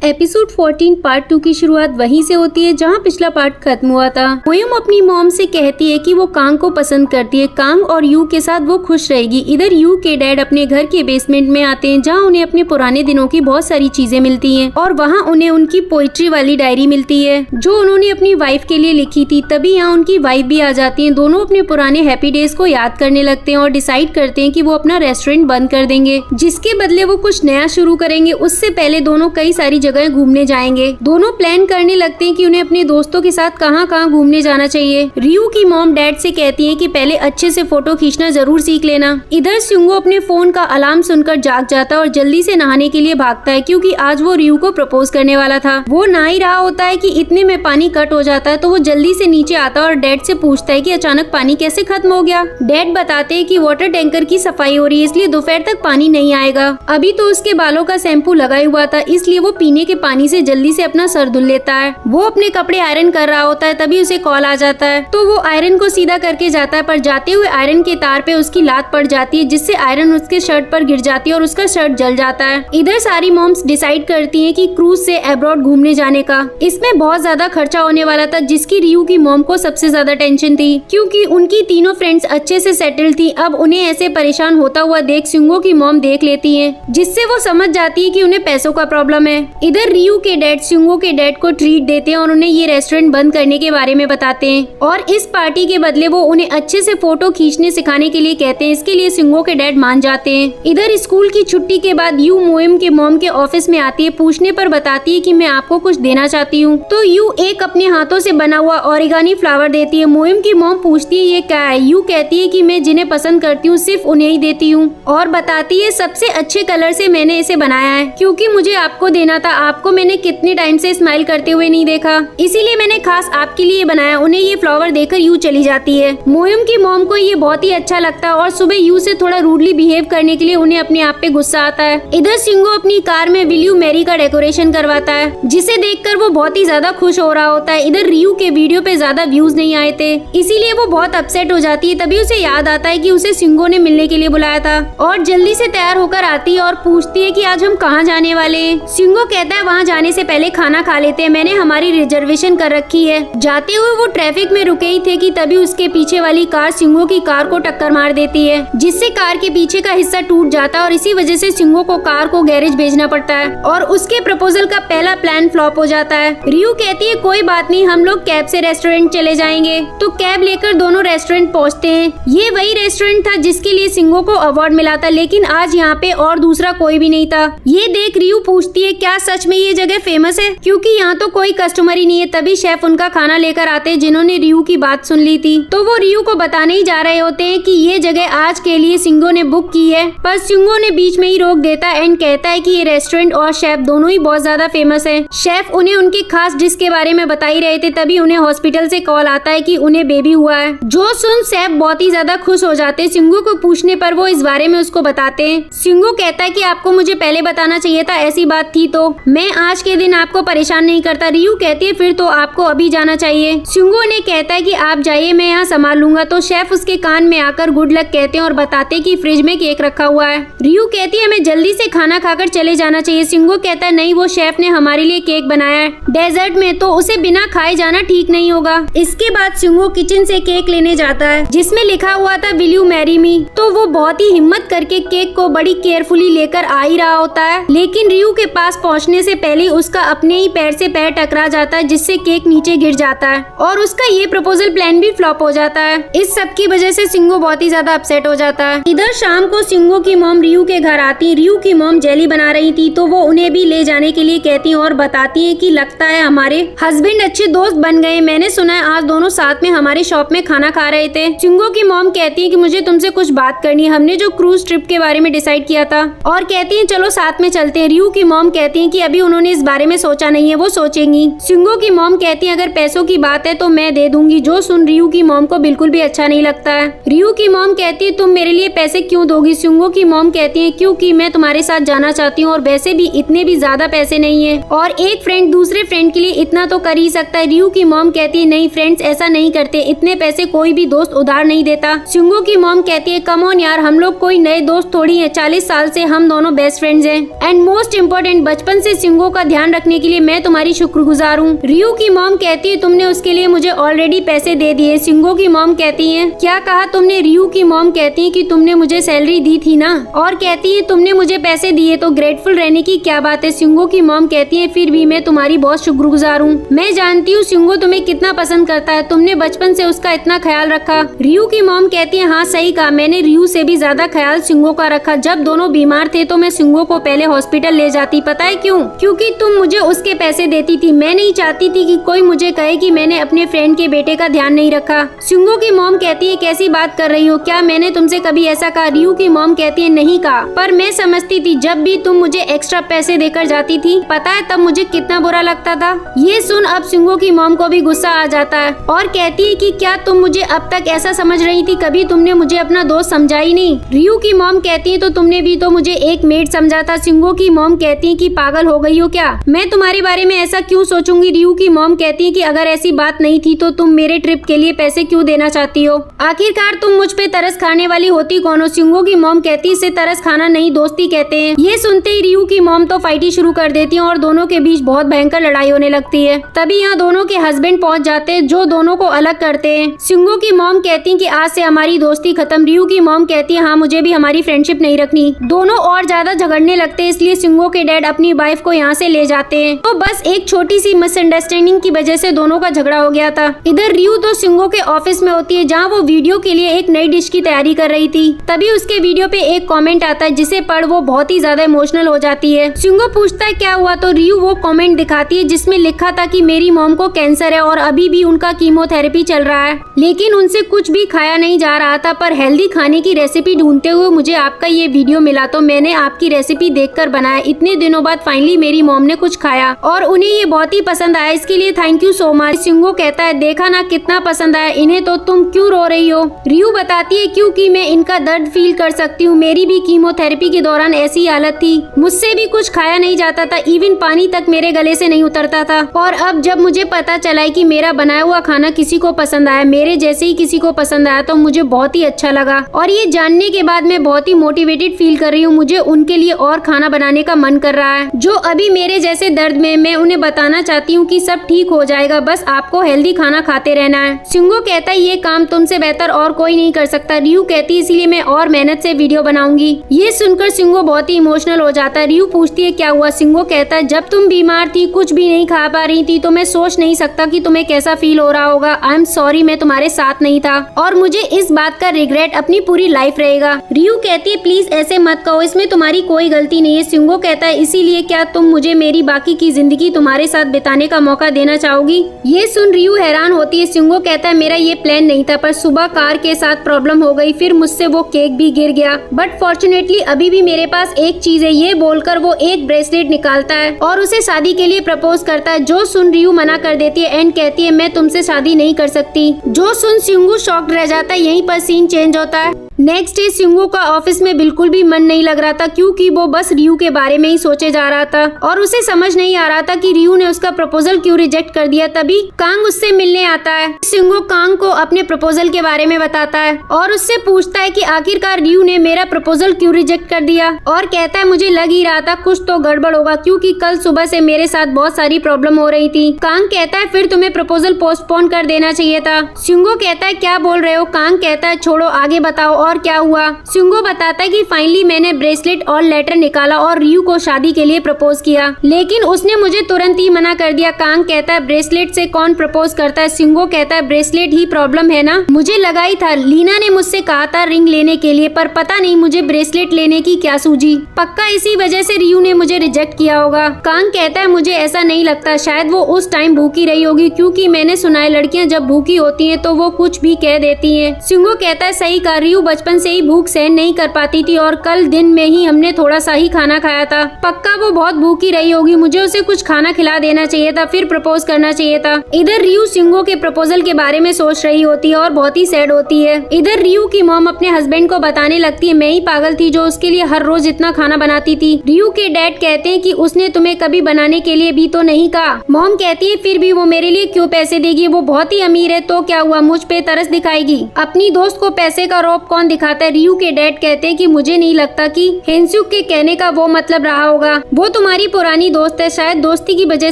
Episode 14 part 2 की शुरुआत वहीं से होती है जहां पिछला पार्ट खत्म हुआ था। मोयम अपनी मॉम से कहती है कि वो कांग को पसंद करती है, कांग और यू के साथ वो खुश रहेगी। इधर यू के डैड अपने घर के बेसमेंट में आते हैं जहां उन्हें अपने पुराने दिनों की बहुत सारी चीजें मिलती हैं और वहां उन्हें उनकी पोइट्री वाली डायरी मिलती है जो उन्होंने अपनी वाइफ के लिए लिखी थी। तभी यहाँ उनकी वाइफ भी आ जाती है। दोनों अपने पुराने हैप्पी डेज को याद करने लगते हैं और डिसाइड करते हैं कि वो अपना रेस्टोरेंट बंद कर देंगे, जिसके बदले वो कुछ नया शुरू करेंगे। उससे पहले दोनों कई सारी जगह घूमने जाएंगे। दोनों प्लान करने लगते हैं कि उन्हें अपने दोस्तों के साथ कहाँ घूमने जाना चाहिए। रियू की मॉम डैड से कहती है कि पहले अच्छे से फोटो खींचना जरूर सीख लेना। इधर सिंगो अपने फोन का अलार्म सुनकर जाग जाता है और जल्दी से नहाने के लिए भागता है क्योंकि आज वो रियू को प्रपोज करने वाला था। वो नहा ही रहा होता है कि इतने में पानी कट हो जाता है तो वो जल्दी से नीचे आता है और डैड से पूछता है कि अचानक पानी कैसे खत्म हो गया। डैड बताते हैं कि वाटर टैंकर की सफाई हो रही है इसलिए दोपहर तक पानी नहीं आएगा। अभी तो उसके बालों का शैम्पू लगा हुआ था इसलिए वो पीने के पानी से जल्दी से अपना सर धुल लेता है। वो अपने कपड़े आयरन कर रहा होता है तभी उसे कॉल आ जाता है तो वो आयरन को सीधा करके जाता है, पर जाते हुए आयरन के तार पे उसकी लात पड़ जाती है जिससे आयरन उसके शर्ट पर गिर जाती है और उसका शर्ट जल जाता है। इधर सारी मॉम्स डिसाइड करती हैं कि क्रूज से अब्रॉड घूमने जाने का। इसमें बहुत ज्यादा खर्चा होने वाला था जिसकी रियू की मॉम को सबसे ज्यादा टेंशन थी क्योंकि उनकी तीनों फ्रेंड्स अच्छे से सेटल थी। अब उन्हें ऐसे परेशान होता हुआ देख सिंगो की मॉम देख लेती है जिससे वो समझ जाती है कि उन्हें पैसों का प्रॉब्लम है। इधर रियू के डैड सिंगो के डैड को ट्रीट देते हैं और उन्हें ये रेस्टोरेंट बंद करने के बारे में बताते हैं और इस पार्टी के बदले वो उन्हें अच्छे से फोटो खींचने सिखाने के लिए कहते हैं। इसके लिए सिंगो के डैड मान जाते हैं। इधर स्कूल की छुट्टी के बाद यू मोएम के मॉम के ऑफिस में आती है। पूछने पर बताती है कि मैं आपको कुछ देना चाहती हूँ तो यू एक अपने हाथों से बना हुआ ऑरिगानी फ्लावर देती है। मोएम की मॉम पूछती है ये क्या है। यू कहती है कि मैं जिन्हें पसंद करती हूँ सिर्फ उन्हें ही देती हूँ और बताती है सबसे अच्छे कलर से मैंने इसे बनाया है क्योंकि मुझे आपको देना था। आपको मैंने कितने टाइम से स्माइल करते हुए नहीं देखा इसीलिए मैंने खास आपके लिए बनाया। उन्हें ये फ्लावर देकर यू चली जाती है। मोएम की मॉम को ये बहुत ही अच्छा लगता है और सुबह यू से थोड़ा रूडली बिहेव करने के लिए उन्हें अपने आप पे गुस्सा आता है। इधर सिंगो अपनी कार में विल यू मैरी का डेकोरेशन करवाता है जिसे देखकर वो बहुत ही ज्यादा खुश हो रहा होता है। इधर रियू के वीडियो पे ज्यादा व्यूज नहीं आए थे इसीलिए वो बहुत अपसेट हो जाती है। तभी उसे याद आता है कि उसे सिंगो ने मिलने के लिए बुलाया था और जल्दी से तैयार होकर आती है और पूछती है कि आज हम कहाँ जाने वाले हैं। सिंगो कहता है वहाँ जाने से पहले खाना खा लेते हैं, मैंने हमारी रिजर्वेशन कर रखी है। जाते हुए वो ट्रैफिक में रुके ही थे कि तभी उसके पीछे वाली कार सिंगो की कार को टक्कर मार देती है जिससे कार के पीछे का हिस्सा टूट जाता है और इसी वजह से सिंगो को कार को गैरेज भेजना पड़ता है और उसके प्रपोजल का पहला प्लान फ्लॉप हो जाता है। रियू कहती है कोई बात नहीं, हम लोग कैब से रेस्टोरेंट चले जाएंगे। तो कैब लेकर दोनों रेस्टोरेंट पहुँचते हैं। ये वही रेस्टोरेंट था जिसके लिए सिंगो को अवार्ड मिला था लेकिन आज यहाँ पे और दूसरा कोई भी नहीं था। ये देख रियू पूछती है क्या सच में ये जगह फेमस है क्योंकि यहाँ तो कोई कस्टमर ही नहीं है। तभी शेफ उनका खाना लेकर आते हैं जिन्होंने रियू की बात सुन ली थी तो वो रियू को बताने ही जा रहे होते हैं कि ये जगह आज के लिए सिंगो ने बुक की है, पर सिंगो ने बीच में ही रोक देता है एंड कहता है कि ये रेस्टोरेंट और शेफ दोनों ही बहुत ज्यादा फेमस है। शेफ उन्हें उनकी खास डिश के बारे में बता ही रहे थे तभी उन्हें हॉस्पिटल से कॉल आता है कि उन्हें बेबी हुआ है। जो सुन शेफ बहुत ही ज्यादा खुश हो जाते हैं। सिंगो को पूछने पर वो इस बारे में उसको बताते हैं। सिंगो कहता है कि आपको मुझे पहले बताना चाहिए था, ऐसी बात थी तो मैं आज के दिन आपको परेशान नहीं करता। रियू कहती है फिर तो आपको अभी जाना चाहिए। सिंगो ने कहता है कि आप जाइए, मैं यहाँ संभाल लूंगा। तो शेफ उसके कान में आकर गुड लक कहते हैं और बताते कि फ्रिज में केक रखा हुआ है। रियू कहती है हमें जल्दी से खाना खाकर चले जाना चाहिए। सिंगो कहता है नहीं, वो शेफ ने हमारे लिए केक बनाया है डेजर्ट में तो उसे बिना खाए जाना ठीक नहीं होगा। इसके बाद सिंगो किचन से केक लेने जाता है जिसमें लिखा हुआ था विल यू मैरी मी। तो वो बहुत ही हिम्मत करके केक को बड़ी केयरफुली लेकर आ ही रहा होता है लेकिन रियू के पास पहुँचने से पहले उसका अपने ही पैर से पैर टकरा जाता है जिससे केक नीचे गिर जाता है और उसका ये प्रपोजल प्लान भी फ्लॉप हो जाता है। इस सब की वजह से सिंगो बहुत ही ज्यादा अपसेट हो जाता है। इधर शाम को सिंगो की मॉम रियू के घर आती है। रियू की मॉम जेली बना रही थी तो वो उन्हें भी ले जाने के लिए कहती है और बताती है कि लगता है हमारे हस्बैंड अच्छे दोस्त बन गए, मैंने सुना है आज दोनों साथ में हमारे शॉप में खाना खा रहे थे। सिंगो की मॉम कहती है कि मुझे तुमसे कुछ बात करनी है, हमने जो क्रूज ट्रिप के बारे में डिसाइड किया था और कहती है चलो साथ में चलते हैं। रियू की मॉम कहती है कि अभी उन्होंने इस बारे में सोचा नहीं है, वो सोचेंगी। सिंगो की मॉम कहती है अगर पैसों की बात है तो मैं दे दूंगी। जो सुन रियू की मॉम को बिल्कुल भी अच्छा नहीं लगता है। रियू की मॉम कहती है तुम मेरे लिए पैसे क्यों दोगी। सिंगो की मॉम कहती है क्योंकि मैं तुम्हारे साथ जाना चाहती हूँ और वैसे भी इतने भी ज्यादा पैसे नहीं है और एक फ्रेंड दूसरे फ्रेंड के लिए इतना तो कर ही सकता है। रियू की मॉम कहती है नहीं, फ्रेंड्स ऐसा नहीं करते, इतने पैसे कोई भी दोस्त उधार नहीं देता। सिंगो की मॉम कहती है कम ऑन यार, हम लोग कोई नए दोस्त थोड़ी है, 40 साल से हम दोनों बेस्ट फ्रेंड्स हैं एंड मोस्ट इम्पोर्टेंट बचपन से से सिंगो का ध्यान रखने के लिए मैं तुम्हारी शुक्रगुजार हूँ। रियू की मॉम कहती है तुमने उसके लिए मुझे ऑलरेडी पैसे दे दिए। सिंगो की मॉम कहती है क्या कहा तुमने? रियू की मॉम कहती है कि तुमने मुझे सैलरी दी थी ना, और कहती है तुमने मुझे पैसे दिए तो ग्रेटफुल रहने की क्या बात है। सिंगो की मॉम कहती है फिर भी मैं तुम्हारी बहुत शुक्रगुजार हूँ। मैं जानती हूँ सिंगो तुम्हें कितना पसंद करता है, तुमने बचपन से उसका इतना ख्याल रखा। रियू की मॉम कहती है हाँ सही कहा, मैंने रियू से भी ज्यादा ख्याल सिंगो का रखा। जब दोनों बीमार थे तो मैं सिंगो को पहले हॉस्पिटल ले जाती। पता है क्यों? क्योंकि तुम मुझे उसके पैसे देती थी। मैं नहीं चाहती थी कि कोई मुझे कहे कि मैंने अपने फ्रेंड के बेटे का ध्यान नहीं रखा। सिंगो की मॉम कहती है कैसी बात कर रही हो, क्या मैंने तुमसे कभी ऐसा कहा? रियू की मॉम कहती है नहीं कहा, पर मैं समझती थी जब भी तुम मुझे एक्स्ट्रा पैसे देकर जाती थी, पता है तब मुझे कितना बुरा लगता था। ये सुन अब सिंगो की मॉम को भी गुस्सा आ जाता है और कहती है कि क्या तुम मुझे अब तक ऐसा समझ रही थी? कभी तुमने मुझे अपना दोस्त समझा ही नहीं। रियू की मॉम कहती है तो तुमने भी तो मुझे एक मेड समझा था। सिंगो की मॉम कहती है कि पागल हो गई हो क्या, मैं तुम्हारे बारे में ऐसा क्यों सोचूंगी। रियू की मॉम कहती है कि अगर ऐसी बात नहीं थी तो तुम मेरे ट्रिप के लिए पैसे क्यों देना चाहती हो? आखिरकार तुम मुझ पे तरस खाने वाली होती कौन हो? सिंगो की मॉम कहती है इसे तरस खाना नहीं दोस्ती कहते हैं। ये सुनते ही रियू की मॉम तो फाइटिंग शुरू कर देती है और दोनों के बीच बहुत भयंकर लड़ाई होने लगती है। तभी यहाँ दोनों के हस्बैंड पहुँच जाते हैं जो दोनों को अलग करते हैं। सिंगो की मॉम कहती है कि आज से हमारी दोस्ती खत्म। रियू की मॉम कहती है हाँ मुझे भी हमारी फ्रेंडशिप नहीं रखनी। दोनों और ज्यादा झगड़ने लगते हैं, इसलिए सिंगो के डैड अपनी वाइफ को यहाँ से ले जाते हैं। तो बस एक छोटी सी मिसअंडरस्टैंडिंग की वजह से दोनों का झगड़ा हो गया था। इधर रियू तो सिंगो के ऑफिस में होती है जहाँ वो वीडियो के लिए एक नई डिश की तैयारी कर रही थी। तभी उसके वीडियो पे एक कमेंट आता है जिसे पढ़ वो बहुत ही ज्यादा इमोशनल हो जाती है। सिंगो पूछता है क्या हुआ, तो रियू वो कमेंट दिखाती है जिसमें लिखा था कि मेरी मॉम को कैंसर है और अभी भी उनका कीमोथेरेपी चल रहा है, लेकिन उनसे कुछ भी खाया नहीं जा रहा था। पर हेल्दी खाने की रेसिपी ढूंढते हुए मुझे आपका ये वीडियो मिला तो मैंने आपकी रेसिपी देखकर बनाया। इतने दिनों बाद फाइनली मेरी मॉम ने कुछ खाया और उन्हें ये बहुत ही पसंद आया, इसके लिए थैंक यू सो मच। सिंगो कहता है देखा ना कितना पसंद आया इन्हें, तो तुम क्यों रो रही हो? रियू बताती है क्योंकि मैं इनका दर्द फील कर सकती हूँ, मेरी भी कीमोथेरेपी के दौरान ऐसी हालत थी, मुझसे भी कुछ खाया नहीं जाता था, इवन पानी तक मेरे गले से नहीं उतरता था। और अब जब मुझे पता चला कि मेरा बनाया हुआ खाना किसी को पसंद आया, मेरे जैसे ही किसी को पसंद आया, तो मुझे बहुत ही अच्छा लगा और ये जानने के बाद मैं बहुत ही मोटिवेटेड फील कर रही हूँ। मुझे उनके लिए और खाना बनाने का मन कर रहा है जो अभी मेरे जैसे दर्द में। मैं उन्हें बताना चाहती हूँ कि सब ठीक हो जाएगा, बस आपको हेल्दी खाना खाते रहना है। सिंगो कहता है ये काम तुमसे बेहतर और कोई नहीं कर सकता। रियू कहती है इसलिए मैं और मेहनत से वीडियो बनाऊंगी। ये सुनकर सिंगो बहुत ही इमोशनल हो जाता है। रियू पूछती है क्या हुआ? सिंगो कहता है जब तुम बीमार थी, कुछ भी नहीं खा पा रही थी, तो मैं सोच नहीं सकता कि तुम्हें कैसा फील हो रहा होगा। आई एम सॉरी, मैं तुम्हारे साथ नहीं था और मुझे इस बात का रिग्रेट अपनी पूरी लाइफ रहेगा। रियू कहती है प्लीज ऐसे मत कहो, इसमें तुम्हारी कोई गलती नहीं है। सिंगो कहता है इसीलिए क्या तुम मुझे मेरी बाकी की जिंदगी तुम्हारे साथ बिताने का मौका देना चाहोगी? ये सुन रियू हैरान होती है। सिंगो कहता है मेरा ये प्लान नहीं था, पर सुबह कार के साथ प्रॉब्लम हो गई, फिर मुझसे वो केक भी गिर गया, बट फॉर्चुनेटली अभी भी मेरे पास एक चीज है। ये बोलकर वो एक ब्रेसलेट निकालता है और उसे शादी के लिए प्रपोज करता है। जो सुन रियू मना कर देती है एंड कहती है मैं तुमसे शादी नहीं कर सकती। जो सुन सिंगो शॉक्ड रह जाता है। यहीं पर सीन चेंज होता है। नेक्स्ट डे सिंगो का ऑफिस में बिल्कुल भी मन नहीं लग रहा था क्योंकि वो बस रियू के बारे में ही सोचे जा रहा था और उसे समझ नहीं आ रहा था कि रियू ने उसका प्रपोजल क्यों रिजेक्ट कर दिया। तभी कांग उससे मिलने आता है। सिंगो कांग को अपने प्रपोजल के बारे में बताता है और उससे पूछता है कि आखिरकार रियू ने मेरा प्रपोजल क्यों रिजेक्ट कर दिया, और कहता है मुझे लग ही रहा था कुछ तो गड़बड़ होगा क्योंकि कल सुबह से मेरे साथ बहुत सारी प्रॉब्लम हो रही थी। कांग कहता है फिर तुम्हें प्रपोजल पोस्टपोन कर देना चाहिए था। सिंगो कहता है क्या बोल रहे हो? कांग कहता है छोड़ो आगे बताओ और क्या हुआ। सिंगो बताता है कि फाइनली मैंने ब्रेसलेट और लेटर निकाला और रियू को शादी के लिए प्रपोज किया, लेकिन उसने मुझे तुरंत ही मना कर दिया। कांग कहता है ब्रेसलेट से कौन प्रपोज करता है? सिंगो कहता है ब्रेसलेट ही प्रॉब्लम है ना, मुझे लगा ही था। लीना ने मुझसे कहा था रिंग लेने के लिए, पर पता नहीं मुझे ब्रेसलेट लेने की क्या सूझी। पक्का इसी वजह से रियू ने मुझे रिजेक्ट किया होगा। कांग कहता है मुझे ऐसा नहीं लगता, शायद वो उस टाइम भूखी रही होगी क्योंकि मैंने सुना है लड़कियां जब भूखी होती हैं तो वो कुछ भी कह देती हैं। सिंगो कहता है सही कहा, रियू बचपन से ही भूख सहन नहीं कर पाती थी और कल दिन में ही हमने थोड़ा सा ही खाना खाया था। पक्का वो बहुत भूखी रही होगी, मुझे उसे कुछ खाना खिला देना चाहिए था, फिर प्रपोज करना चाहिए था। इधर रियू सिंगो के प्रपोजल के बारे में सोच रही होती है और बहुत ही सैड होती है। इधर रियू की मॉम अपने हस्बैंड को बताने लगती है मैं ही पागल थी जो उसके लिए हर रोज इतना खाना बनाती थी। रियू के डैड कहते हैं कि उसने तुम्हें कभी बनाने के लिए भी तो नहीं कहा। मॉम कहती है फिर भी वो मेरे लिए क्यों पैसे देगी, वो बहुत ही अमीर है, तो क्या हुआ मुझ पे तरस दिखाएगी? अपनी दोस्त को पैसे का रौब कौन दिखाता है। रियू के डैड कहते हैं कि मुझे नहीं लगता कि हेन्सुक के कहने का वो मतलब रहा होगा, वो तुम्हारी पुरानी दोस्त है, शायद दोस्ती की वजह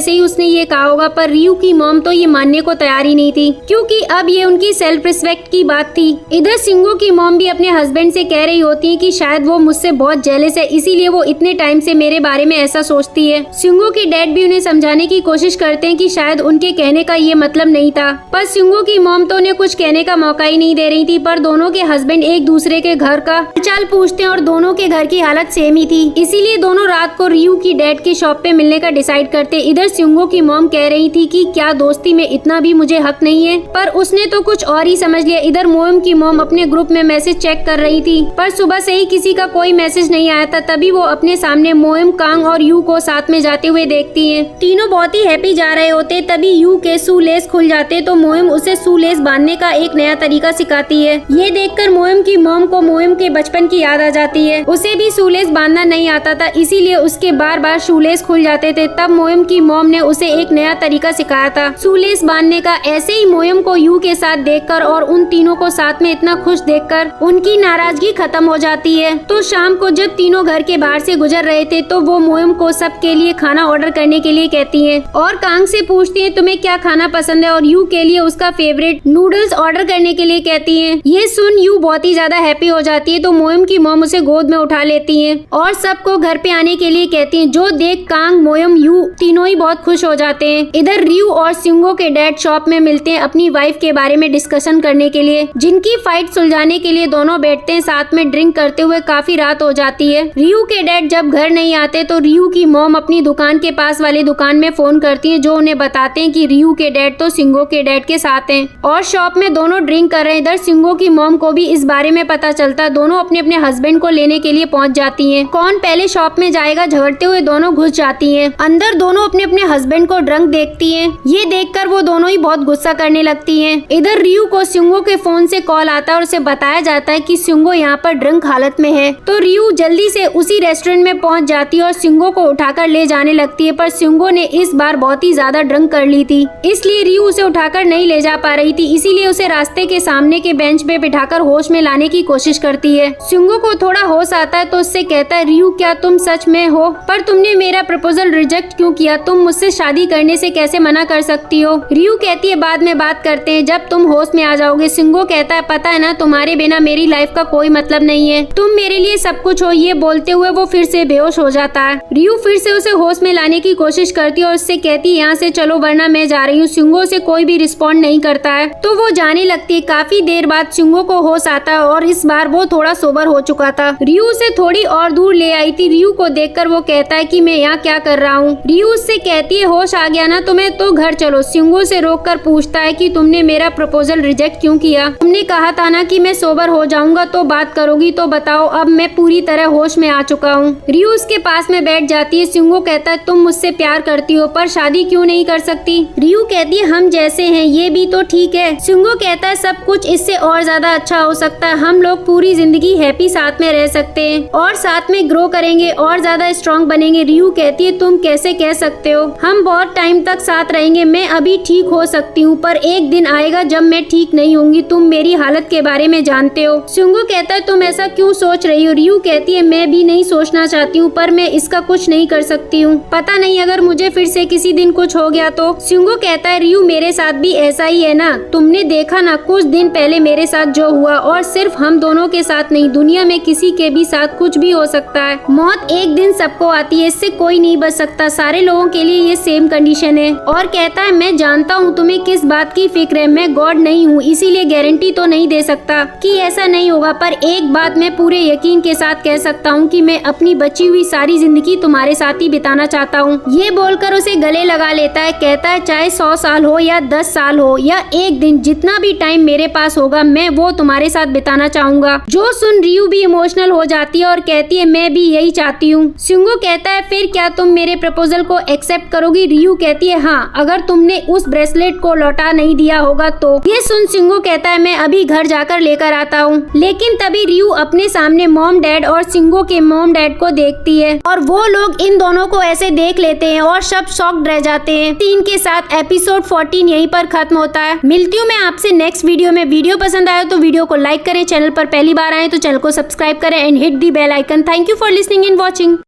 से ही उसने ये कहा होगा। पर रियू की मॉम तो ये मानने को तैयार ही नहीं थी, क्योंकि अब ये उनकी सेल्फ रिस्पेक्ट की बात थी। इधर सिंगो की मॉम भी अपने हस्बैंड से कह रही होती है कि शायद वो मुझसे बहुत जेलस है, इसीलिए वो इतने टाइम से मेरे बारे में ऐसा सोचती है। सिंगो के डैड भी उन्हें समझाने की कोशिश करते हैं कि शायद उनके कहने का ये मतलब नहीं था, पर सिंगो की मॉम तो उन्हें कुछ कहने का मौका ही नहीं दे रही थी। पर दोनों के हस्बैंड एक दूसरे के घर का हालचाल पूछते हैं और दोनों के घर की हालत सेम ही थी, इसीलिए दोनों रात को रियू की डैड के शॉप पे मिलने का डिसाइड करते। इधर सिंगो की मॉम कह रही थी कि क्या दोस्ती में इतना भी मुझे हक नहीं है, पर उसने तो कुछ और ही समझ लिया। इधर मोयम की मॉम अपने ग्रुप में मैसेज चेक कर रही थी, पर सुबह से ही किसी का कोई मैसेज नहीं आया था। तभी वो अपने सामने मोयम, कांग और यू को साथ में जाते हुए देखती है। तीनों बहुत ही हैप्पी जा रहे होते, तभी यू के शूलेस खुल जाते तो मोयम उसे शूलेस बांधने का एक नया तरीका सिखाती है। ये देखकर मोयम की मॉम को मोयम के बचपन की याद आ जाती है। उसे भी शूलेस बांधना नहीं आता था, इसीलिए उसके बार बार शूलेस खुल जाते थे। तब मोयम की मॉम ने उसे एक नया तरीका सिखाया था शूलेस बांधने का। ऐसे ही मोयम को यू के साथ देखकर और उन तीनों को साथ में इतना खुश देखकर उनकी नाराजगी खत्म हो जाती है। तो शाम को जब तीनों घर के बाहर से गुजर रहे थे तो वो मोयम को सबके लिए खाना ऑर्डर करने के लिए कहती है और कांग से पूछती है तुम्हें क्या खाना पसंद है, और यू के लिए उसका फेवरेट नूडल्स ऑर्डर करने के लिए कहती है। ये सुन यू बहुत ही ज्यादा हैप्पी हो जाती है, तो मोयम की मॉम उसे गोद में उठा लेती है और सबको घर पे आने के लिए कहती है, जो देख कांग, मोयम, यू तीनों ही बहुत खुश हो जाते हैं। इधर रियू और सिंगो के डैड शॉप में मिलते हैं अपनी वाइफ के बारे में डिस्कशन करने के लिए, जिनकी फाइट सुलझाने के लिए दोनों बैठते हैं साथ में ड्रिंक करते हुए। काफी रात हो जाती है। रियू के डैड जब घर नहीं आते तो रियू की मॉम अपनी दुकान के पास वाली दुकान में फोन करती है, जो उन्हें बताते हैं कि रियू के डैड तो सिंगो के डैड के साथ हैं और शॉप में दोनों ड्रिंक कर रहे हैं। इधर सिंगो की मॉम को भी इस बारे में पता चलता, दोनों अपने अपने हस्बैंड को लेने के लिए पहुंच जाती हैं। कौन पहले शॉप में जाएगा, झगड़ते हुए दोनों घुस जाती हैं। अंदर दोनों अपने अपने हस्बैंड को ड्रंक देखती हैं। ये देखकर वो दोनों ही बहुत गुस्सा करने लगती हैं। इधर रियू को सिंगो के फोन से कॉल आता है और उसे बताया जाता है कि सिंगो यहाँ पर ड्रंक हालत में है। तो रियू जल्दी से उसी रेस्टोरेंट में पहुंच जाती है और सिंगो को उठाकर ले जाने लगती है, पर सिंगो ने इस बार बहुत ही ज्यादा ड्रंक कर ली थी, इसलिए रियू उसे उठाकर नहीं ले जा पा रही थी। इसीलिए उसे रास्ते के सामने के बेंच पे बिठाकर होश में लाने की कोशिश करती है। सिंगो को थोड़ा होश आता है तो उससे कहता है, रियू क्या तुम सच में हो, पर तुमने मेरा प्रपोजल रिजेक्ट क्यों किया, तुम मुझसे शादी करने से कैसे मना कर सकती हो। रियू कहती है बाद में बात करते हैं जब तुम होश में आ जाओगे। सिंगो कहता है पता है ना, तुम्हारे बिना मेरी लाइफ का कोई मतलब नहीं है, तुम मेरे लिए सब कुछ हो। ये बोलते हुए वो फिर से बेहोश हो जाता है। रियू फिर से उसे होश में लाने की कोशिश करती है और उससे कहती है यहाँ से चलो वरना मैं जा रही हूँ। सिंगो से कोई भी रिस्पॉन्ड नहीं करता है तो वो जाने लगती है। काफी देर बाद सिंगो को होश आता है और इस बार वो थोड़ा सोबर हो चुका था। रियू उसे थोड़ी और दूर ले आई थी। रियू को देखकर वो कहता है कि मैं यहाँ क्या कर रहा हूँ। रियू उससे कहती है होश आ गया ना तुम्हें, तो घर चलो। सिंगो से रोककर पूछता है कि तुमने मेरा प्रपोजल रिजेक्ट क्यों किया, तुमने कहा था ना कि मैं सोबर हो जाऊंगा तो बात करोगी, तो बताओ अब मैं पूरी तरह होश में आ चुका हूँ। रियू उसके पास में बैठ जाती है। सिंगो कहता है तुम मुझसे प्यार करती हो पर शादी क्यों नहीं कर सकती। रियू कहती है हम जैसे हैं ये भी तो ठीक है। सिंगो कहता है सब कुछ इससे और ज्यादा अच्छा हो सकता है, हम लोग पूरी जिंदगी हैप्पी साथ में रह सकते हैं और साथ में ग्रो करेंगे और ज्यादा स्ट्रॉन्ग बनेंगे। रियू कहती है तुम कैसे कह सकते हो, हम बहुत टाइम तक साथ रहेंगे, मैं अभी ठीक हो सकती हूँ पर एक दिन आएगा जब मैं ठीक नहीं होंगी, तुम मेरी हालत के बारे में जानते हो। सिंगो कहता है तुम ऐसा क्यों सोच रही हो। रियू कहती है मैं भी नहीं सोचना चाहती हूँ पर मैं इसका कुछ नहीं कर सकती हूँ, पता नहीं अगर मुझे फिर से किसी दिन कुछ हो गया तो। सिंगो कहता है रियू मेरे साथ भी ऐसा ही है ना, तुमने देखा ना कुछ दिन पहले मेरे साथ जो हुआ, और सिर्फ हम दोनों के साथ नहीं दुनिया में किसी के भी साथ कुछ भी हो सकता है। मौत एक दिन सबको आती है, इससे कोई नहीं बच सकता, सारे लोगों के लिए ये सेम कंडीशन है। और कहता है मैं जानता हूँ तुम्हें किस बात की फिक्र है, मैं गॉड नहीं हूँ इसीलिए गारंटी तो नहीं दे सकता कि ऐसा नहीं होगा, पर एक बात मैं पूरे यकीन के साथ कह सकता हूँ कि मैं अपनी बची हुई सारी जिंदगी तुम्हारे साथ ही बिताना चाहता हूँ। ये बोलकर उसे गले लगा लेता है। कहता है चाहे 100 साल हो या 10 साल हो या एक दिन, जितना भी टाइम मेरे पास होगा मैं वो तुम्हारे साथ बिताना चाहूंगा। जो सुन रियू भी इमोशनल हो जाती है और कहती है मैं भी यही चाहती हूँ। सिंगो कहता है फिर क्या तुम मेरे प्रपोजल को एक्सेप्ट करोगी। रियू कहती है हाँ, अगर तुमने उस ब्रेसलेट को लौटा नहीं दिया होगा तो। ये सुन सिंगो कहता है मैं अभी घर जाकर लेकर आता हूँ। लेकिन तभी रियू अपने सामने मॉम डैड और सिंगो के मॉम डैड को देखती है और वो लोग इन दोनों को ऐसे देख लेते हैं और सब शॉक्ड रह जाते हैं। सीन के साथ एपिसोड 14 यहीं पर खत्म होता है। मिलती हूँ मैं आपसे नेक्स्ट वीडियो में। वीडियो पसंद आया तो वीडियो को लाइक करें, चैनल पर पहली बार आए तो चैनल को सब्सक्राइब करें and hit the bell icon. Thank you for listening and watching.